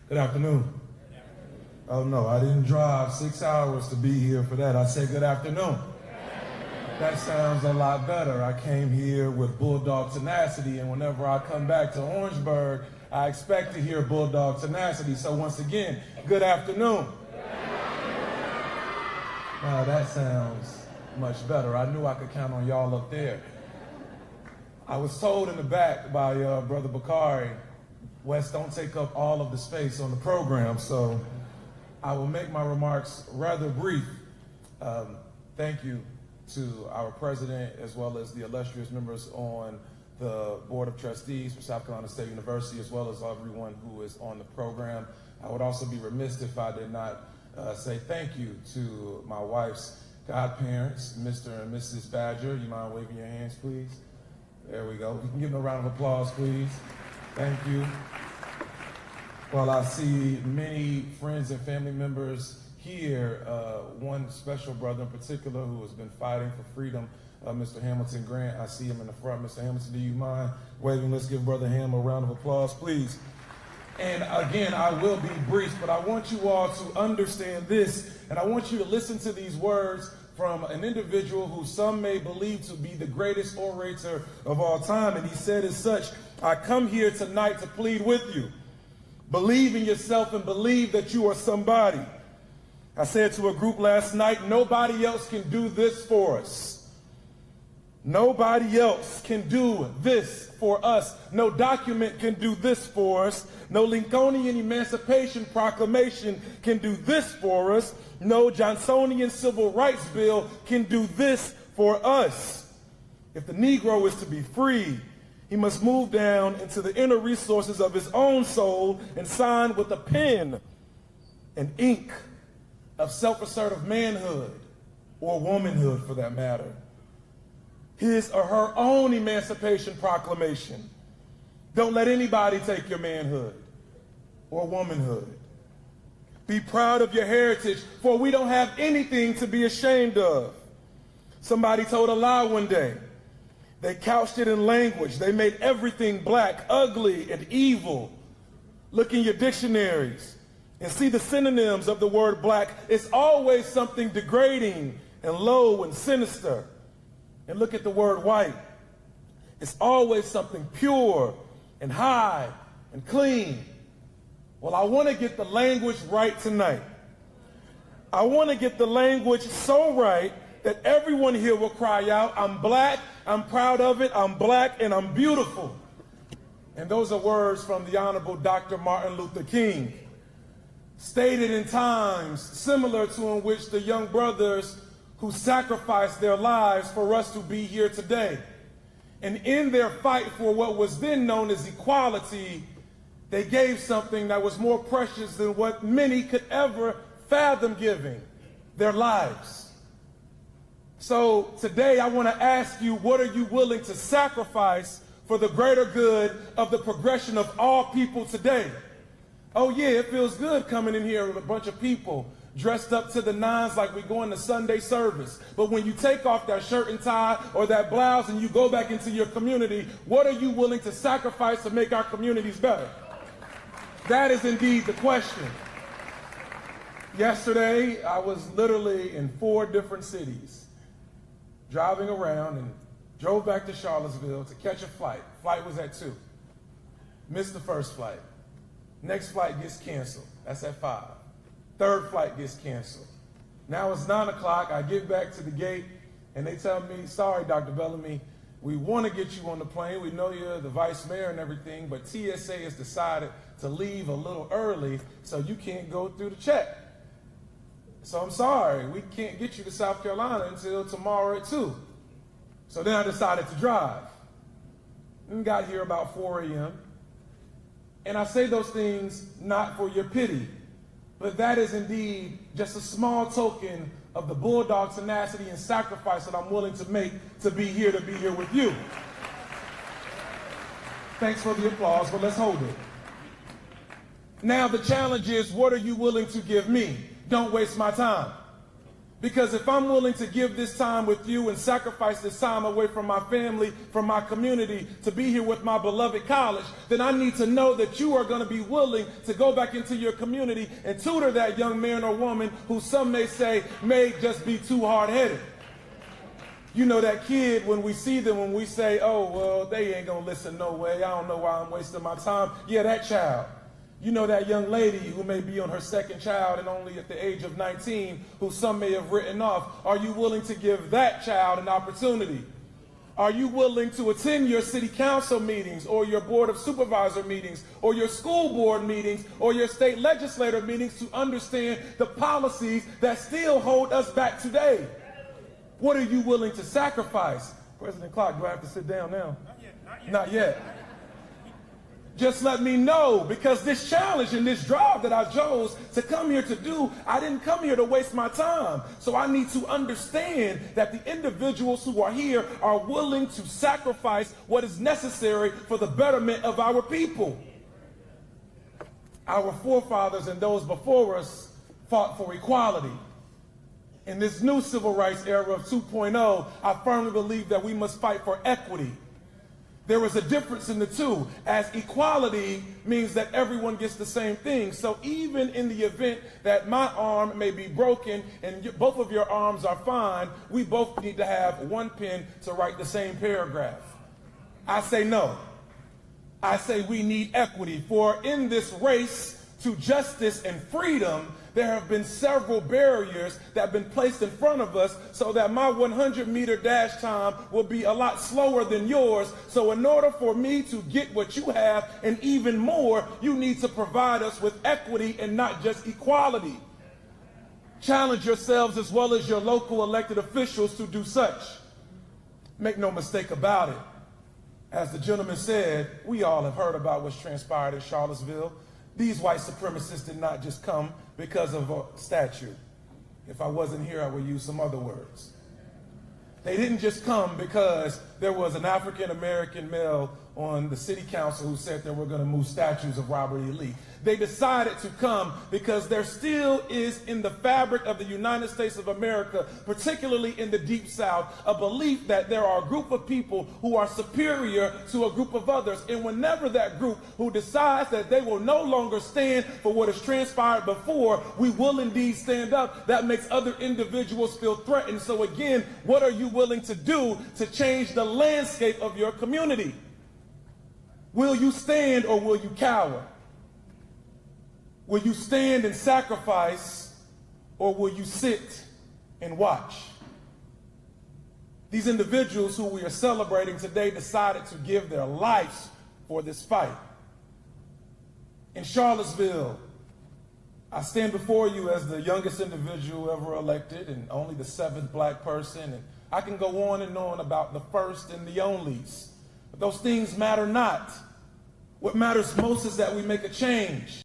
Good afternoon. Oh no, I didn't drive 6 hours to be here for that. I said good afternoon. That sounds a lot better. I came here with bulldog tenacity, and whenever I come back to Orangeburg, I expect to hear bulldog tenacity. So once again, good afternoon. Now that sounds much better. I knew I could count on y'all up there. I was told in the back by Brother Bakari, Wes, don't take up all of the space on the program, so I will make my remarks rather brief. Thank you to our president as well as the illustrious members on the Board of Trustees for South Carolina State University, as well as everyone who is on the program. I would also be remiss if I did not say thank you to my wife's godparents, Mr. and Mrs. Badger. You mind waving your hands, please? There we go. You can give them a round of applause, please. Thank you. Well, I see many friends and family members here. One special brother in particular who has been fighting for freedom, Mr. Hamilton Grant. I see him in the front. Mr. Hamilton, do you mind waving? Let's give Brother Ham a round of applause, please. And again, I will be brief, but I want you all to understand this, and I want you to listen to these words from an individual who some may believe to be the greatest orator of all time. And he said as such, I come here tonight to plead with you. Believe in yourself and believe that you are somebody. I said to a group last night, nobody else can do this for us. Nobody else can do this for us. No document can do this for us. No Lincolnian Emancipation Proclamation can do this for us. No Johnsonian Civil Rights Bill can do this for us. If the Negro is to be free, he must move down into the inner resources of his own soul and sign with a pen and ink of self-assertive manhood, or womanhood for that matter, his or her own Emancipation Proclamation. Don't let anybody take your manhood or womanhood. Be proud of your heritage, for we don't have anything to be ashamed of. Somebody told a lie one day. They couched it in language. They made everything black, ugly, and evil. Look in your dictionaries and see the synonyms of the word black. It's always something degrading and low and sinister. And look at the word white. It's always something pure and high and clean. Well, I want to get the language right tonight. I want to get the language so right that everyone here will cry out, I'm black, I'm proud of it, I'm black, and I'm beautiful. And those are words from the Honorable Dr. Martin Luther King, stated in times similar to in which the young brothers who sacrificed their lives for us to be here today. And in their fight for what was then known as equality, they gave something that was more precious than what many could ever fathom giving, their lives. So today I want to ask you, what are you willing to sacrifice for the greater good of the progression of all people today? Oh yeah, it feels good coming in here with a bunch of people dressed up to the nines like we're going to Sunday service. But when you take off that shirt and tie or that blouse and you go back into your community, what are you willing to sacrifice to make our communities better? That is indeed the question. Yesterday, I was literally in 4 different cities, driving around, and drove back to Charlottesville to catch a flight. Flight was at 2. Missed the first flight. Next flight gets canceled. That's at 5. Third flight gets canceled. Now it's 9 o'clock. I get back to the gate, and they tell me, sorry, Dr. Bellamy, we want to get you on the plane. We know you're the vice mayor and everything, but TSA has decided to leave a little early, so you can't go through the check. So I'm sorry, we can't get you to South Carolina until tomorrow at 2. So then I decided to drive. And got here about 4 a.m. And I say those things not for your pity, but that is indeed just a small token of the bulldog tenacity and sacrifice that I'm willing to make to be here with you. Thanks for the applause, but let's hold it. Now the challenge is, what are you willing to give me? Don't waste my time. Because if I'm willing to give this time with you and sacrifice this time away from my family, from my community, to be here with my beloved college, then I need to know that you are going to be willing to go back into your community and tutor that young man or woman who some may say may just be too hard-headed. You know that kid, when we see them, when we say, oh, well, they ain't going to listen no way. I don't know why I'm wasting my time. Yeah, that child. You know that young lady who may be on her second child and only at the age of 19, who some may have written off. Are you willing to give that child an opportunity? Are you willing to attend your city council meetings or your board of supervisor meetings or your school board meetings or your state legislator meetings to understand the policies that still hold us back today? What are you willing to sacrifice? President Clark, do I have to sit down now? Not yet. Not yet. Just let me know, because this challenge and this drive that I chose to come here to do, I didn't come here to waste my time. So I need to understand that the individuals who are here are willing to sacrifice what is necessary for the betterment of our people. Our forefathers and those before us fought for equality. In this new civil rights era of 2.0, I firmly believe that we must fight for equity. There is a difference in the two, as equality means that everyone gets the same thing. So even in the event that my arm may be broken and both of your arms are fine, we both need to have one pen to write the same paragraph. I say no. I say we need equity, for in this race to justice and freedom, there have been several barriers that have been placed in front of us so that my 100-meter dash time will be a lot slower than yours. So in order for me to get what you have and even more, you need to provide us with equity and not just equality. Challenge yourselves as well as your local elected officials to do such. Make no mistake about it. As the gentleman said, we all have heard about what's transpired in Charlottesville. These white supremacists did not just come because of a statue. If I wasn't here, I would use some other words. They didn't just come because there was an African-American male on the city council who said they were going to move statues of Robert E. Lee. They decided to come because there still is in the fabric of the United States of America, particularly in the Deep South, a belief that there are a group of people who are superior to a group of others. And whenever that group who decides that they will no longer stand for what has transpired before, we will indeed stand up, that makes other individuals feel threatened. So again, what are you willing to do to change the landscape of your community? Will you stand or will you cower? Will you stand and sacrifice, or will you sit and watch? These individuals who we are celebrating today decided to give their lives for this fight. In Charlottesville, I stand before you as the youngest individual ever elected and only the 7th black person, and I can go on and on about the first and the onlys. But those things matter not. What matters most is that we make a change.